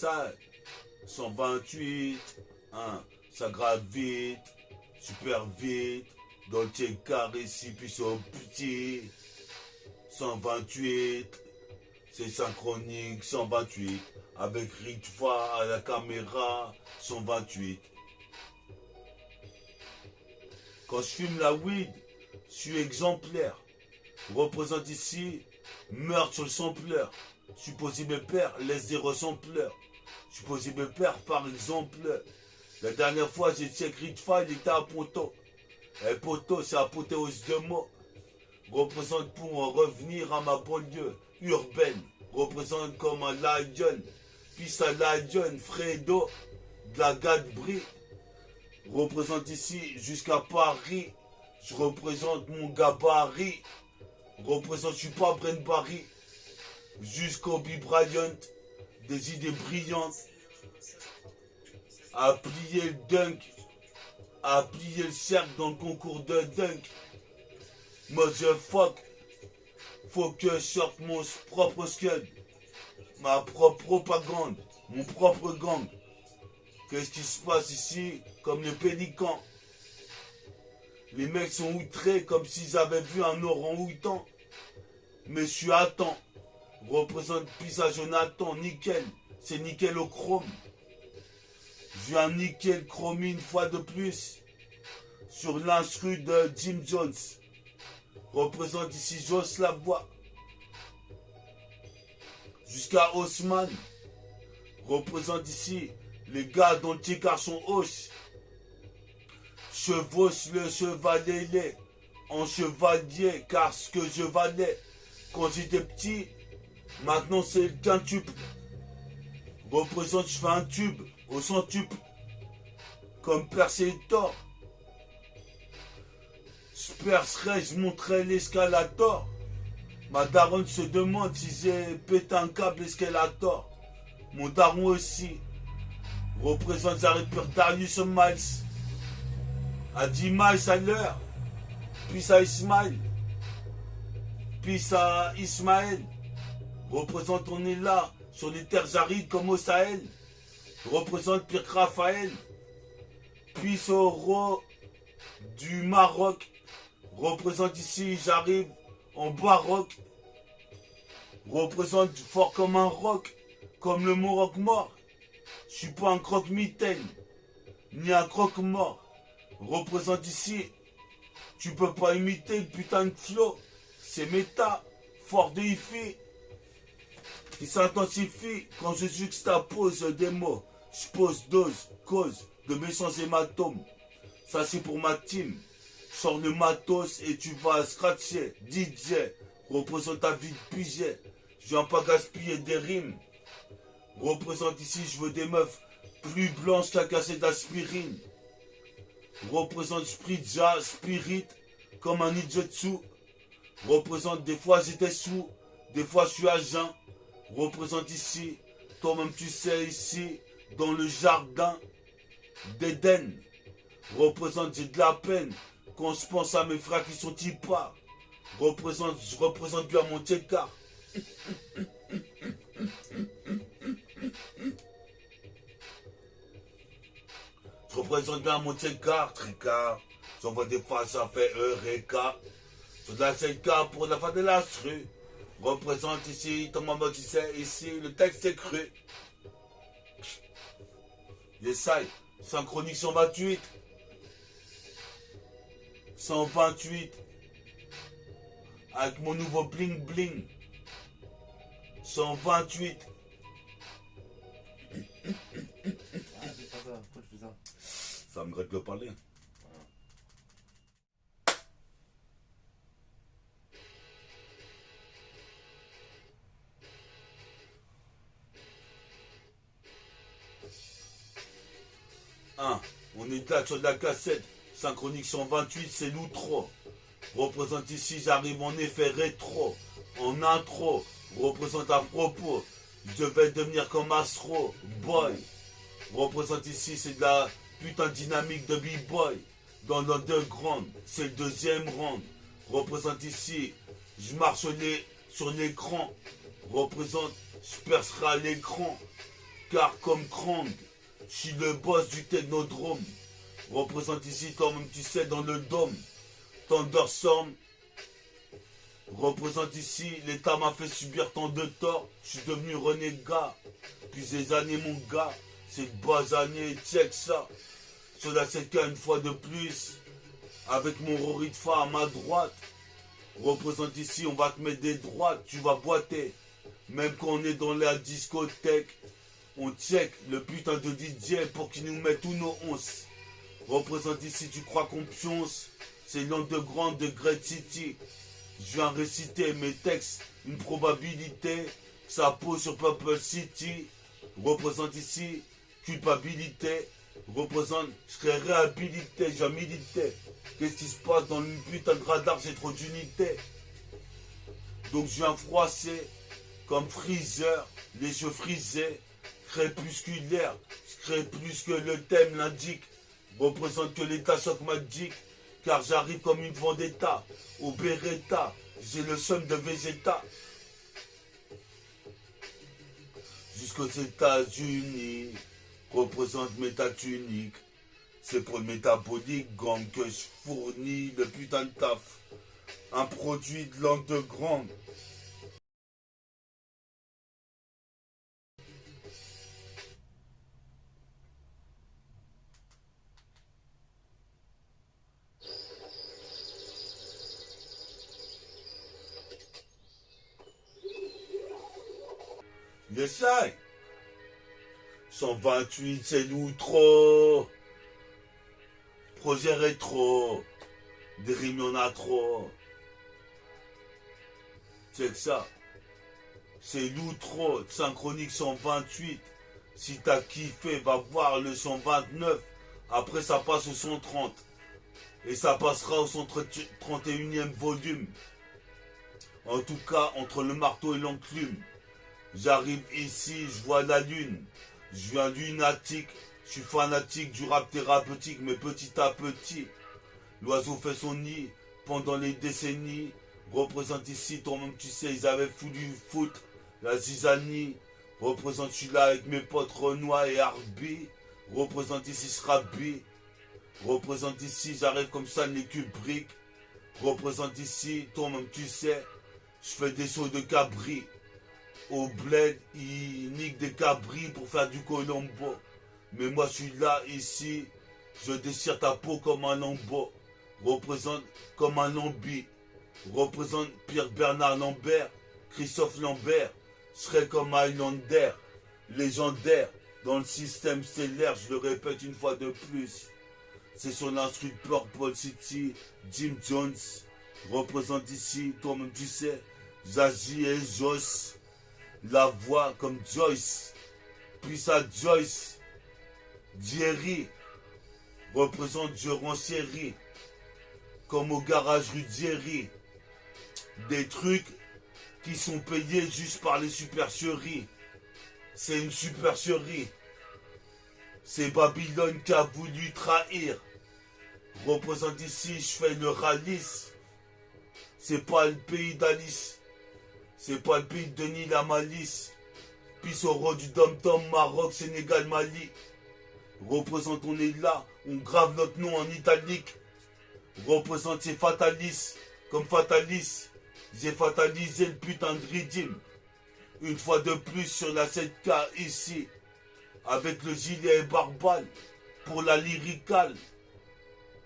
ça. 128, hein, ça grave vite, super vite. Dolce carré, si puis au petit. 128, c'est synchronique, 128. Avec Ritva à la caméra, 128. Quand je fume la weed, je suis exemplaire. Représente ici, meurtre sur le sampleur. Supposé mes pères, laisse des ressembleurs. Supposé mes pères, par exemple. La dernière fois, j'ai check Ritva, il était à Ponto. Et Ponto, c'est apothéose de mots. Représente pour en revenir à ma banlieue urbaine. Représente comme un lion. Puis ça lion, Fredo, de la Gadebrie. Représente ici jusqu'à Paris. Je représente mon gabarit. Représente, je suis pas Brent Barry. Jusqu'au Bryant. Des idées brillantes. À plier le dunk. À plier le cercle dans le concours de dunk. Moi je fuck. Faut que je sorte mon propre scud. Ma propre propagande. Mon propre gang. Qu'est-ce qui se passe ici? Comme les pélicans. Les mecs sont outrés comme s'ils avaient vu un orang-outan. Mais je suis à temps. Représente Pisa Jonathan, nickel. C'est nickel au chrome. Je viens nickel chromie une fois de plus. Sur l'instru de Jim Jones. Représente ici Joss la voix. Jusqu'à Haussmann. Représente ici les gars dont les car sont hausse. Chevauche le chevalier en chevalier, car ce que je valais quand j'étais petit, maintenant c'est le quintuple. Représente, je fais un tube au centuple, comme Persétor. Je percerai, je montrerai l'escalator. Ma daronne se demande si j'ai pété un câble escalator. Mon daron aussi. Représente, j'arrête pur Darius Miles. À 10 miles à l'heure. Puis à Ismaël. Puis à Ismaël. Représente, on est là, sur les terres arides comme au Sahel. Représente Pierre Raphaël. Puis au roi du Maroc. Représente ici, j'arrive en baroque. Représente fort comme un roc, comme le Maroc mort. Je suis pas un croque-mitaine, ni un croque-mort. Représente ici, tu peux pas imiter le putain de flow. C'est méta, fort de hi-fi, qui s'intensifie quand je juxtapose des mots. Je pose dose, cause de méchants hématomes. Ça c'est pour ma team. Sors le matos et tu vas scratcher. DJ, représente ta vie de piget. Je viens pas gaspiller des rimes. Représente ici, je veux des meufs plus blanches qu'un cachet d'aspirine. Représente Spritja, Spirit, comme un ninjutsu. Représente des fois j'étais sous, des fois je suis à jeun. Représente ici, toi-même tu sais ici, dans le jardin d'Éden. Représente, j'ai de la peine quand je pense à mes frères qui sont typas. Je représente bien mon tchéka. Je représente bien mon tchéka, tricard. J'envoie des fois ça fait Eureka. Sur de la CK pour la fin de la rue. Représente ici, ton maman tu sais, ici, le texte est cru. Essaye, synchronique 128. 128. Avec mon nouveau bling bling. 128. Ça me gratte le palais. On est là sur de la cassette. Synchronique 128, c'est l'outro. Représente ici, j'arrive en effet rétro. En intro, représente à propos. Je vais devenir comme Astro Boy. Représente ici, c'est de la putain de dynamique de B-Boy. Dans le deux grandes, c'est le deuxième round. Représente ici, je marche sur l'écran. Représente, je percerai l'écran. car comme Krang, je suis le boss du technodrome. Représente ici, toi-même tu sais, dans le dôme. Thunderstorm. Représente ici, l'État m'a fait subir tant de torts. Je suis devenu renégat. Depuis des années, mon gars. C'est de bonnes années, check ça. Cela c'est qu'une fois de plus. Avec mon Rory de fa à ma droite. Représente ici, on va te mettre des droites. Tu vas boiter. Même quand on est dans la discothèque. On check le putain de DJ pour qu'il nous mette tous nos onces. Représente ici, tu crois qu'on pionce. C'est l'underground de Great City. Je viens réciter mes textes, une probabilité que ça pose sur Purple City. Représente ici, culpabilité. Représente, je serai réhabilité, j'ai milité. Qu'est-ce qui se passe dans le putain de radar, j'ai trop d'unités. Donc je viens froisser comme Freezer, les cheveux frisés, crépusculaire. Je crée plus que le thème l'indique. Représente que l'état choc magique. Car j'arrive comme une vendetta, au Beretta, j'ai le somme de Vegeta. Jusqu'aux États-Unis, représente métatunique. C'est pour le métabolique gang que je fournis le putain de taf. Un produit de l'underground. J'essaye. 128, c'est nous trop. Projet rétro. Des rimes, y'en a trop. C'est ça. C'est l'outro. Synchronique 128. Si t'as kiffé, va voir le 129. Après, ça passe au 130. Et ça passera au 131e volume. En tout cas, entre le marteau et l'enclume. J'arrive ici, je vois la lune. Je viens lunatique. Je suis fanatique du rap thérapeutique, mais petit à petit. L'oiseau fait son nid pendant les décennies. Représente ici, toi-même tu sais, ils avaient voulu foutre la zizanie. Représente, je suis là avec mes potes Renoir et Arby. Représente ici, Srabi. Représente ici, j'arrive comme ça, les Kubrick. Représente ici, toi-même tu sais, je fais des sauts de cabri. Au bled, ils niquent des cabris pour faire du colombo. Mais moi je suis là, ici, je déchire ta peau comme un lambeau. Représente comme un lambi. Représente Pierre Bernard Lambert, Christophe Lambert. Je serai comme Highlander, légendaire. Dans le système stellaire, je le répète une fois de plus. C'est sur l'instru de Purple City, Jim Jones. Représente ici, toi-même tu sais, Zazie et Joss. La voix comme Joyce. Puis ça Joyce. Jerry. Représente je renchéris. Comme au garage rue Jerry. Des trucs qui sont payés juste par les supercheries. C'est une supercherie. C'est Babylone qui a voulu trahir. Représente ici, je fais le ralice. C'est pas le pays d'Alice. C'est pas le pays de Denis la malice. Puis au roi du dom-tom, Maroc, Sénégal, Mali. Représente, on est là, on grave notre nom en italique. Représente, c'est Fatalis. Comme Fatalis, j'ai fatalisé le putain de Ridim. Une fois de plus sur la 7K ici. Avec le gilet et barbale. Pour la lyricale.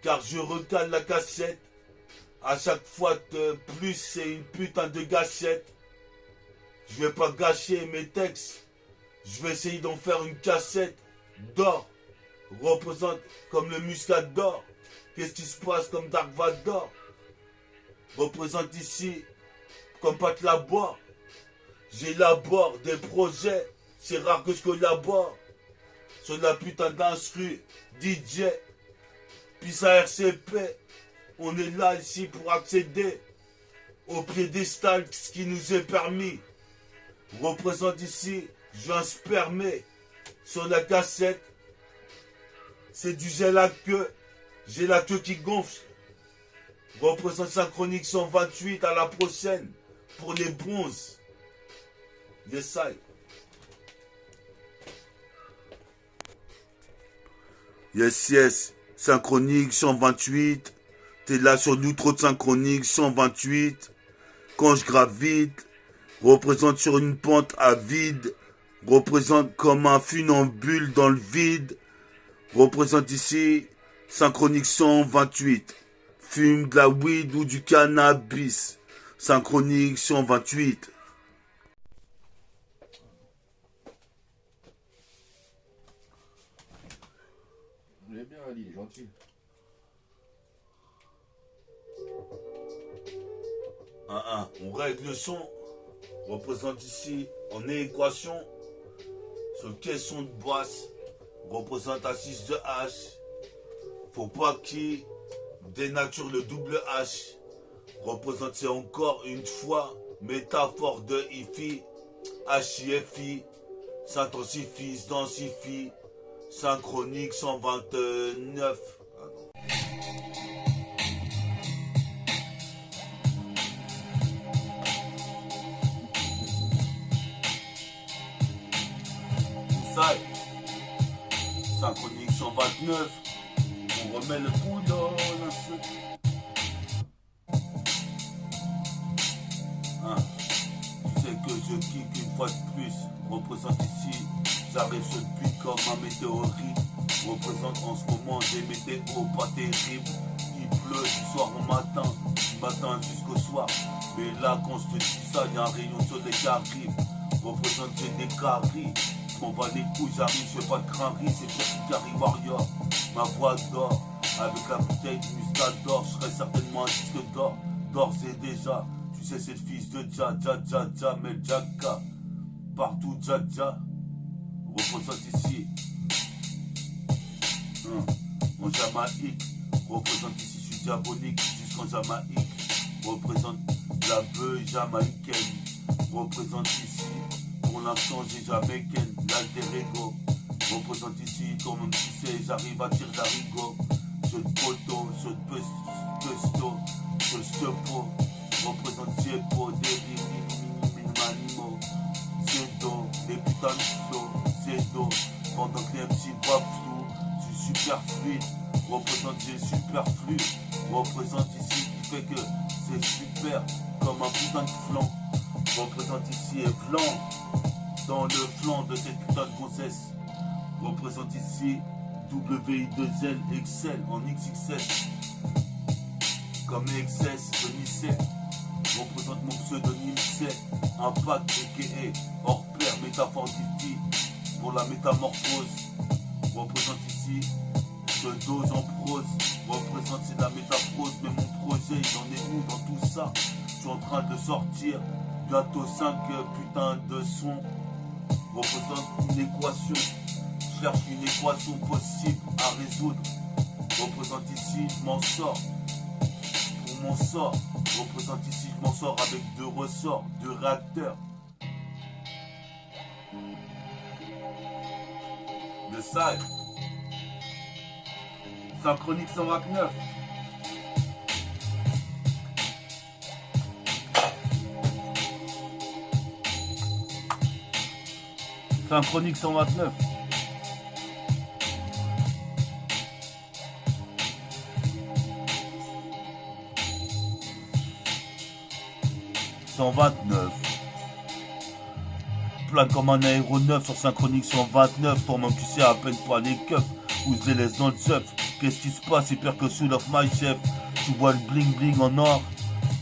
Car je recale la cassette. À chaque fois de plus, c'est une putain de gâchette. Je vais pas gâcher mes textes. Je vais essayer d'en faire une cassette d'or. Représente comme le muscat d'or. Qu'est-ce qui se passe comme Dark Vador? Représente ici comme Pat Labor. J'élabore des projets. C'est rare que je collabore. Sur la putain d'instru DJ. Puis ça RCP. On est là ici pour accéder au piédestal, ce qui nous est permis. Représente ici, je viens spermer sur la cassette. C'est du gel à queue. J'ai la queue qui gonfle. Représente synchronique 128 à la prochaine pour les bronzes. Yes, I. Yes, yes, synchronique 128. T'es là sur nous, trop de synchronique 128. Quand je gravite, représente sur une pente à vide. Représente comme un funambule dans le vide. Représente ici, synchronique 128. Fume de la weed ou du cannabis. Synchronique 128. Il est bien Ali, il est gentil. On règle le son. Représente ici en équation. Sur le caisson de basse. Représente à 6 de H. Faut pas qu'il dénature le double H. Représente encore une fois. Métaphore de IFI. HIFI. S'intensifie, se densifie. Synchronique 129. Synchronique 129. On remet le boulot, Tu sais que je kick une fois de plus. Représente ici. J'arrive sur le but comme un météorite. Représente en ce moment des météos pas terribles. Il pleut du soir au matin, du matin jusqu'au soir. Mais là quand je te dis ça, il y a un rayon soleil qui arrive. Représente j'ai des caries. Je m'en bats les couilles, j'arrive, je fais pas de crânerie, c'est pour Carry Warrior. Ma voix d'or, avec la bouteille de muscat d'or, je serai certainement un disque d'or. D'ores et déjà, tu sais c'est le fils de Mel Jacka. Partout Dja. Représente ici. En Jamaïque. Représente ici, je suis diabolique jusqu'en Jamaïque. Représente la beuh jamaïcaine. Représente ici. Pour l'instant j'ai jamais ken, l'alter ego. Représente ici, comme même tu sais, j'arrive à tirer d'arigot. Je te poteau, je te pesto, je te peau. Représente Diepo, des minimanimo. C'est dos, les putains de flow, c'est dos. Pendant que les MC voient flou, je suis super fluide. Représente j'ai super fluide. Représente ici qui fait que c'est super, comme un putain de flanc. Représente ici et blanc dans le flanc de cette putain de grossesse. Représente ici WI2L Excel en XXS. Comme XS de Nicet. Représente mon pseudonyme c'est Impact aka hors pair métaphore d'IFI pour la métamorphose. Représente ici je dose en prose. Représente c'est de la métaprose. Mais mon projet il en est où dans tout ça? Je suis en train de sortir bientôt 5 putains de sons. Représente une équation. Je cherche une équation possible à résoudre. Représente ici, je m'en sors. Pour mon sort. Représente ici, je m'en sors avec 2 ressorts, 2 réacteurs. Le side. Synchronique 129. Synchronique 129. Plane comme un aéronef sur synchronique 129. Toi-même tu sais à peine pas les keufs où je les laisse dans le chef. Qu'est-ce qui se passe? C'est pire que sous of my chef. Tu vois le bling bling en or.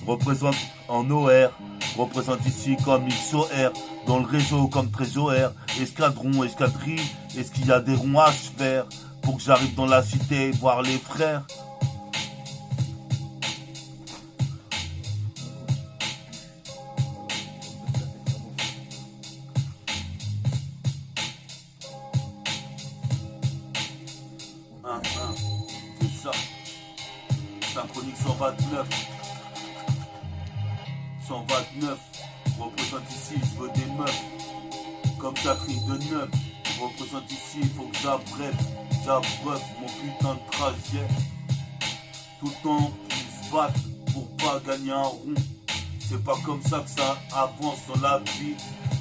Représente en OR. Représente ici comme XOR. Dans le réseau comme trésor. Escadron, escadrille. Est-ce qu'il y a des ronds à se faire pour que j'arrive dans la cité voir les frères? C'est ça. Synchronique 129. 129. Représente ici, je veux des meufs. Comme Catherine de Neuf. Représente ici, il faut que j'abrève mon putain de trajet. Tout le temps, ils se battent pour pas gagner un rond. C'est pas comme ça que ça avance dans la vie.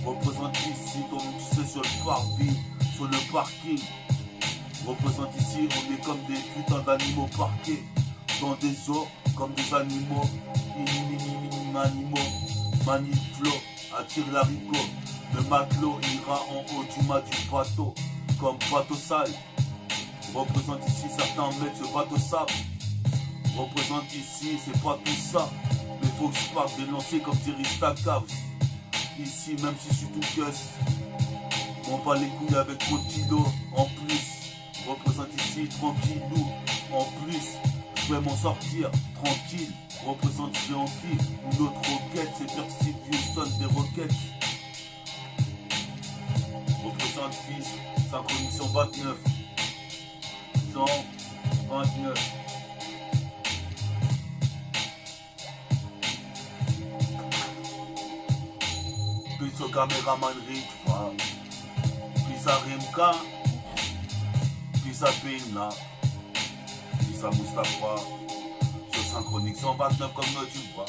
Représente ici, comme tu sais, sur le parvis, sur le parking. Représente ici, on est comme des putains d'animaux parqués dans des eaux, comme des animaux, animaux, maniflo, attire l'haricot. Le matelot ira en haut du mât du bateau, comme bateau sale. Représente ici, certains mettent ce bateau sable. Représente ici, c'est pas tout ça, mais faut que je parte des lancers comme Thierry Stackhouse. Ici, même si je suis tout gueuse, on bat les couilles avec mon kilo en plus. Représente ici, tranquillou, en plus, je vais m'en sortir, tranquille. Représente ici en qui, une autre roquette, c'est dire que si vieux sonne des roquettes. Représente fils, synchronique 129, 129. Plus au caméraman Rick, plus à Rimka, plus à Pina, plus à Mustapha, sur synchronique 129 comme nous tu vois.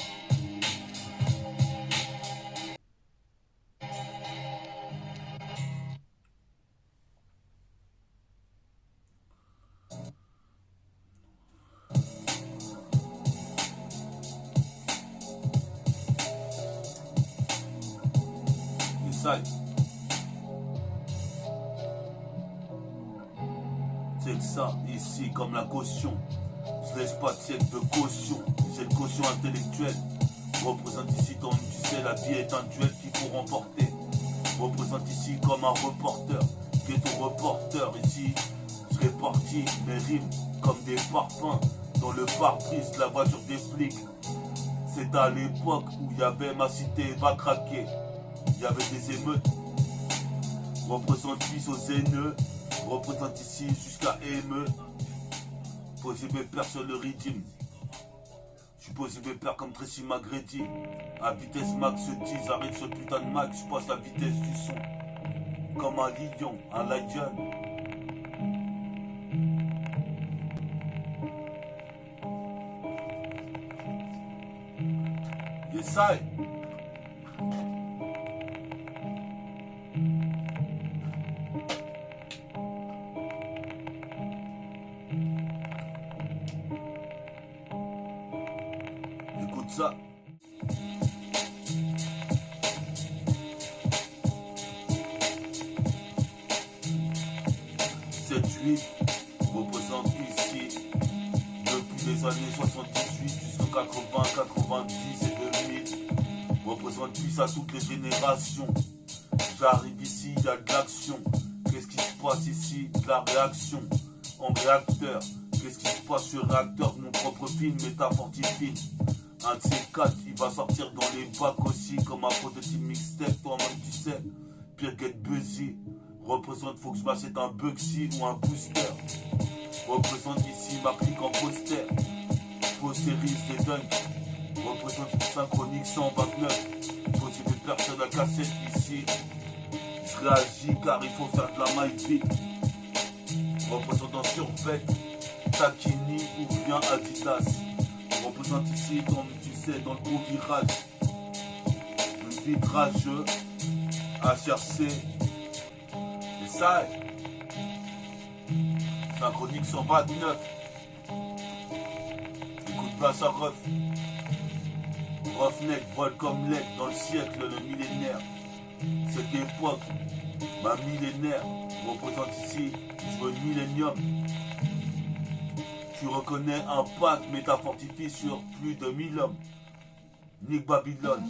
C'est que ça, ici, comme la caution. Je laisse pas de chèque de caution. C'est une caution intellectuelle. Représente ici, comme tu sais, la vie est un duel qu'il faut remporter. Représente ici comme un reporter. Ghetto reporter, ici, je répartis mes rimes comme des parfums dans le pare-brise de la voiture des flics. C'est à l'époque où il y avait ma cité va craquer. Il y avait des émeutes. Représente fils aux haineux. Représente ici jusqu'à émeu. Posez mes pères sur le rythme. Je suis posé mes pères comme Tracy McGrady. À vitesse max 10, arrête ce putain de max. Je passe la vitesse du son. Comme un lion, un lion. Yes, I. Écoute ça. Cette huile représente ici depuis les années 78 jusqu'en 80, 90 et 2000. Représente plus à toutes les générations. J'arrive ici, il y a de l'action. Qu'est-ce qui se passe ici? De la réaction en réacteur. Qu'est-ce qui se passe sur le réacteur de mon propre film, métafortifine. Un de ces quatre, il va sortir dans les bacs aussi, comme un prototype mixtape, toi-même tu sais. Pire qu'être busy. Représente, faut que je m'achète un Bugsy ou un booster. Représente ici ma clique en poster. Postérise des dunks. Représente une synchronique 129. Posez des personnes à cassette ici. Je réagis car il faut faire de la maille vite. Représente en survêt. Takini ou bien Adidas. Représente ici, comme tu sais, dans le gros virage. Le vitrage HRC. Et ça, synchronique 129. Écoute pas ça, ref. Roughneck vole comme l'aide dans le siècle, le millénaire. Cette époque, ma millénaire, représente ici, je veux millénium. Tu reconnais un pack métafortifié sur plus de 1000 hommes. Nick Babylone.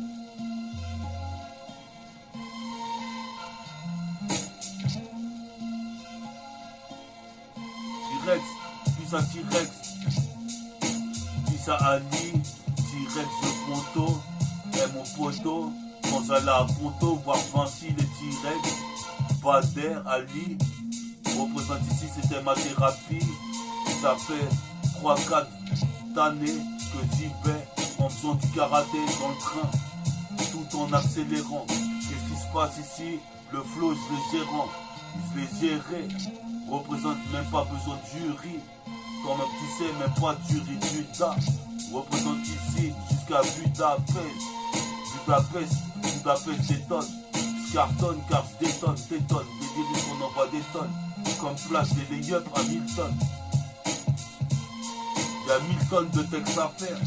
T-Rex, puis un T-Rex. Puis à Ali, T-Rex de Ponto. Et mon poteau, quand j'allais à Ponto, voir Vinci les T-Rex. Bader, Ali. Représente ici, c'était ma thérapie. Ça fait 3-4 années que j'y vais en faisant du karaté dans le train, tout en accélérant. Qu'est-ce qui se passe ici? Le flow, je l'ai gérant, je l'ai géré. Représente même pas besoin de jury. Quand même tu sais, même pas de jury, Buda. Représente ici jusqu'à Budapest. Budapest détonne. Je cartonne car je détonne. Des lyrics on envoie des tonnes. comme place des lay-up à 1000 tonnes. Il y a 1000 tonnes de textes à faire.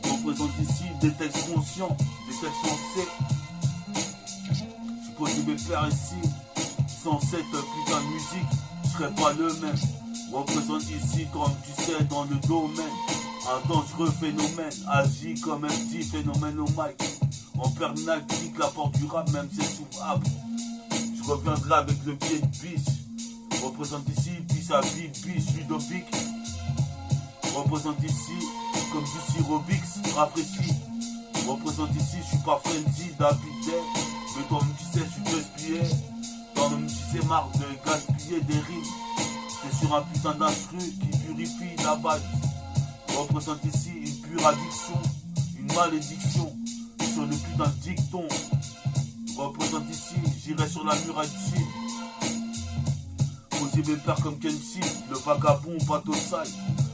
Je représente ici des textes conscients, des textes sensés. Je suis possible de faire ici. Sans cette putain de musique, je serais pas le même. Je représente ici, comme tu sais, dans le domaine. Un dangereux phénomène, agit comme un petit phénomène au mic. En permanence, pique la porte du rap, même c'est souffrable. Je reviendrai avec le pied de biche. Je représente ici, puis sa biche, Ludovic. Je représente ici, comme du sirobix, rafraîchi. Je représente ici, je suis pas frenzy, David Day. Mais toi-même tu sais, je suis gaspillé. Toi-même tu sais, marre de gaspiller des rimes. C'est sur un putain d'instru qui purifie la balle. Je représente ici une pure addiction, une malédiction sur le putain de dicton. Je représente ici, j'irai sur la muraille de Chine. Posez mes pères comme Kenshi, le vagabond bateau sale.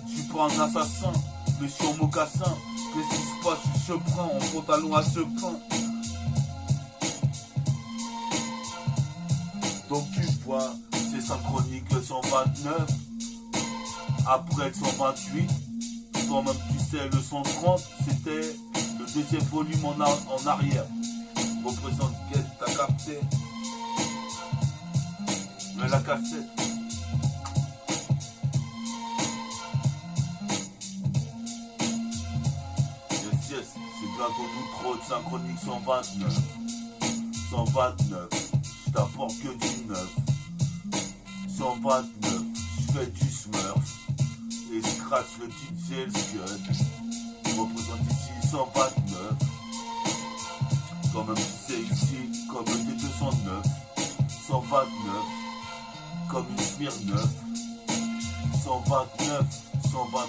Je suis pas un assassin, mais je suis en mocassin. Qu'est-ce qui se passe? Je prends en pantalon à ce pain. Donc tu vois, c'est synchronique 129. Après le 128. Toi-même tu sais, le 130, c'était le deuxième volume en arrière. Représente Get, t'as capté. Mais la cassette. Yes, c'est bientôt nous trop de synchronique 129. 129, je t'apporte que du neuf. 129, je fais du smurf. Et scratch le DJ le scud. Je représente ici 129. Quand même tu sais ici, comme le D209. 129, comme une Smirnoff. 129, 129.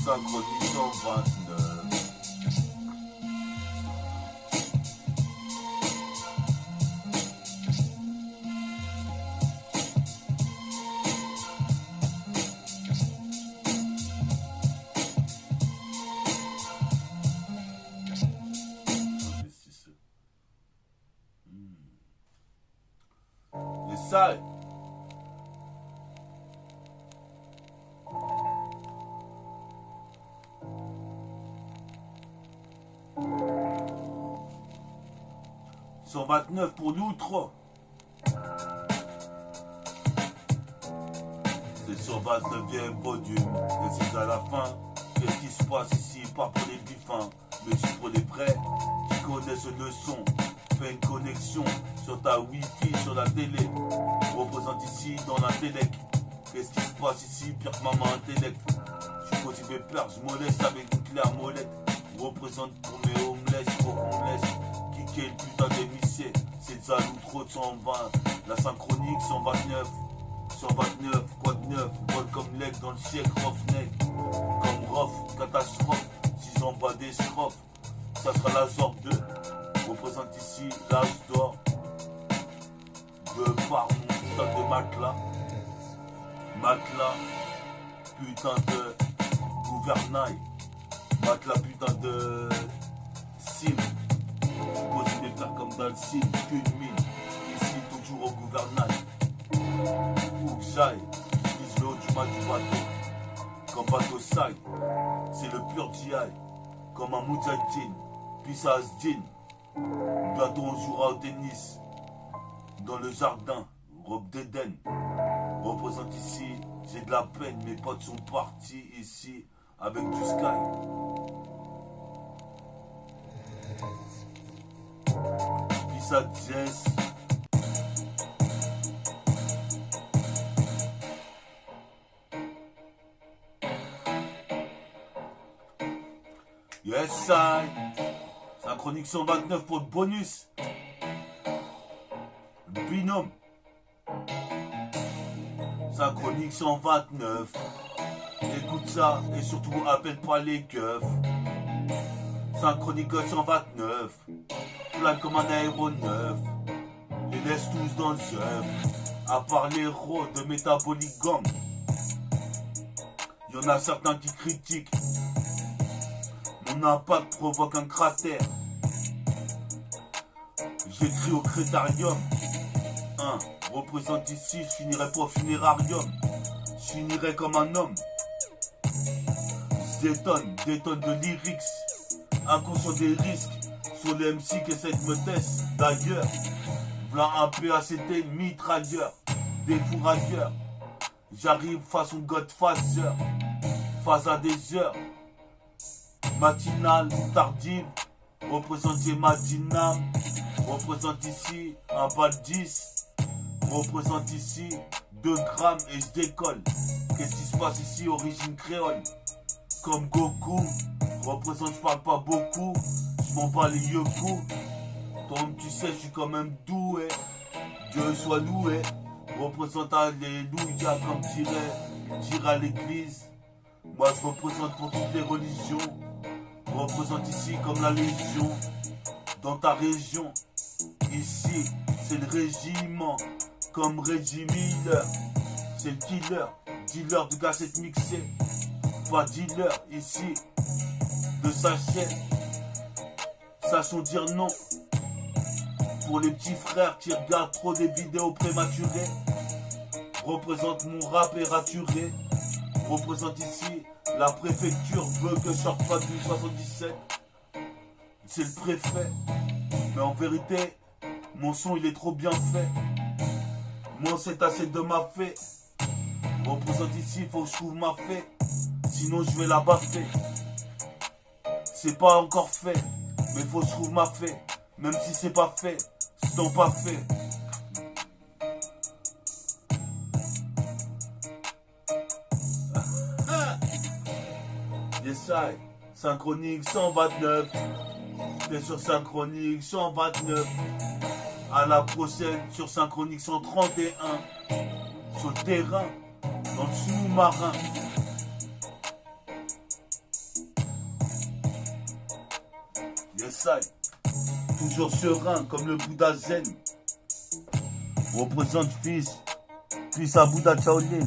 Synchronique 129. Ça. « 129 pour nous trois. C'est 129e volume. Et c'est à la fin. Qu'est-ce qui se passe ici? Pas pour les bifins, mais juste pour les vrais qui connaissent le son. Fais une connexion sur ta wifi, sur la télé. Je représente ici dans l'intellect. Qu'est-ce qui se passe ici? Pire que maman intellect. Je suis possible de perdre, je me laisse avec une claire molette. Je représente pour mes homeless, pour qu'on me laisse kicker le putain d'émissé. C'est Zalou trop de 120. La synchronique 129. 129, quoi de neuf? Vol comme leg dans le siècle, roughneck. Comme rough, catastrophe. Si j'envoie des strophes, ça sera la sorte de. Je représente ici l'âge d'or de par mon putain de matelas. Matelas, putain de gouvernail. Matelas, putain de cime. Je pose mes plats comme dans le cime, qu'une mine. Ici, toujours au gouvernail. Où que j'aille, je vise le haut du mât du bateau. Comme bateau side, c'est le pur GI. Comme un moudjahidine, puis ça se dîne. Bientôt on jouera au tennis. Dans le jardin, robe d'Éden. Représente ici, j'ai de la peine, mes potes sont partis ici avec du sky. Puis ça Jess. Yes, I. Synchronique 129 pour le bonus. Binôme. Synchronique 129. Écoute ça et surtout appelle pas les keufs. Synchronique 129. Plane comme un aéronef. Les laisse tous dans le œuf. À part les héros de Métabolique Gang. Y'en a certains qui critiquent. Mon impact provoque un cratère. J'écris au crétarium. Représente ici, je finirai pas au funérarium. Je finirai comme un homme. Je détonne de lyrics. Inconscient des risques. Sur les MC qui essaient de me tester. D'ailleurs, v'là un PACT mitrailleur. Des fourrailleurs. J'arrive façon Godfather. Phase à des heures. Matinale ou tardive. Représente ma dyname. Représente ici un bal 10. Représente ici 2 grammes et je décolle. Qu'est-ce qui se passe ici, origine créole? Comme Goku. Représente, je parle pas beaucoup. Je m'en bats les yoku. Toi tu sais, je suis quand même doué. Dieu soit loué. Représente alléluia comme dirait à l'église. Moi je représente pour toutes les religions. Représente ici comme la légion. Dans ta région. Ici, c'est le régiment. Comme Reggie Miller. C'est le killer. Dealer de gassettes mixées. Pas dealer ici. De sachets. Sachons dire non. Pour les petits frères qui regardent trop des vidéos prématurées. Représente mon rap est raturé. Représente ici. La préfecture veut que je sorte pas du 77. C'est le préfet. Mais en vérité, mon son il est trop bien fait. Moi c'est assez de ma fée. Représente ici, faut que je trouve ma fée. Sinon je vais la baffer. C'est pas encore fait. Mais faut que je trouve ma fée. Même si c'est pas fait. C'est donc pas fait. Yes I. Synchronique 129. T'es sur Synchronique 129. À la prochaine sur Synchronique 131. Sur le terrain. Dans le sous-marin. Yes I. Toujours serein comme le Bouddha Zen. Représente fils à Bouddha Shaolin.